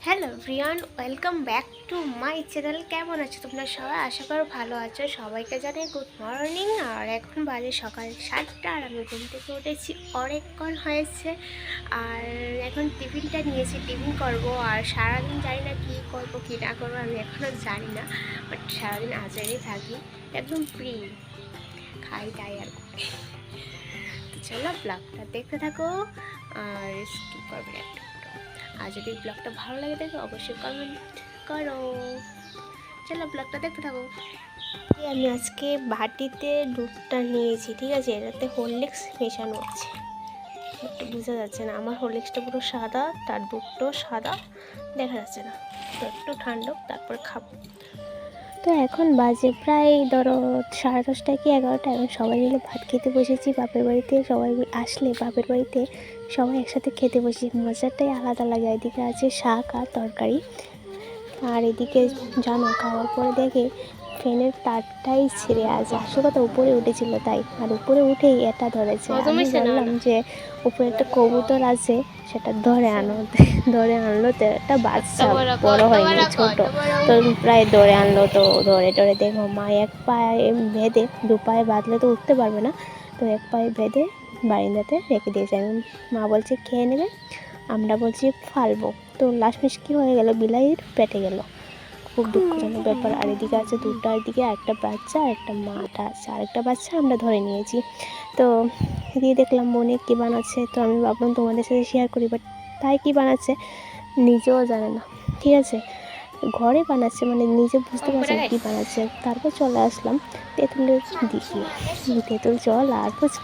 Hello everyone, welcome back to my channel. কেমন আছো তোমরা সবাই? আশা করো ভালো আছো। সবাইকে জানাই গুড মর্নিং। আর এখন বাজে সকাল 7টা আর আমি ঘুম থেকে উঠেছি অনেকক্ষণ হয়েছে। আর এখন টিফিনটা নিয়েছি, টিফিন করব। আর সারাদিন জানি না কী করবো কী না করবো, আমি এখনও জানি না। বাট সারাদিন আজারেই থাকি, একদম ফ্রি, খাই তাই আর কি। তো চলো ব্লগটা দেখতে থাকো আর স্কিপ করবে একটু। আর যদি ব্লগটা ভালো লাগে দেখো অবশ্যই কমেন্ট করো। চলো ব্লগটা দেখতে থাকো। আমি আজকে বাটিতে দুধটা নিয়েছি, ঠিক আছে? এটাতে হরলিক্স মেশানো আছে, একটু বোঝা যাচ্ছে না। আমার হরলিক্সটা পুরো সাদা, তার দুধটাও সাদা, দেখা যাচ্ছে না। তো একটু ঠান্ডা তারপর খাবো। তো এখন বাজে প্রায় ধরো 10:30 কি 11টা। এখন সবাই মিলে ভাত খেতে বসেছি বাপের বাড়িতে। সবাই আসলে বাপের বাড়িতে সবাই একসাথে খেতে বসি, মজাটাই আলাদা লাগে। এদিকে আছে শাক আর তরকারি, আর এদিকে জানো খাওয়ার পরে দেখে ফ্যানের তারটাই ছিঁড়ে আছে। আসল কথা উপরে উঠেছিল তাই, আর উপরে উঠেই এটা ধরেছে। আমি বললাম যে উপরে একটা কবুতর আছে, সেটা ধরে আনো। ধরে আনলো তো একটা বাচ্চা, বড় হয়নি, ছোট। তো প্রায় ধরে আনলো। তো ধরে ধরে দেখো মা এক পায়ে বেঁধে, দু পায়ে বাঁধলে তো উঠতে পারবে না, তো এক পায়ে বেঁধে বারিন্দাতে রেখে দিয়েছে। আমি মা বলছে খেয়ে নেবে, আমরা বলছি ফালবো। তো লাস্টমিশ কী হয়ে গেল, বিলাইয়ের পেটে গেল। খুব দুঃখজনক ব্যাপার। আর এদিকে আছে দুটার দিকে একটা বাচ্চা আর একটা মাটা আছে, আরেকটা বাচ্চা আমরা ধরে নিয়েছি। তো এদিকে দেখলাম বোনে কী বানাচ্ছে, তো আমি ভাবলাম তোমাদের সাথে শেয়ার করি। বাট তাই কী বানাচ্ছে নিজেও জানে না, ঠিক আছে? ঘরে বানাচ্ছে, মানে নিজে বুঝতে পারছে না কী বানাচ্ছে। তারপর চলে আসলাম তেঁতুলের দিকে, তেঁতুল জল আর ফুচকা।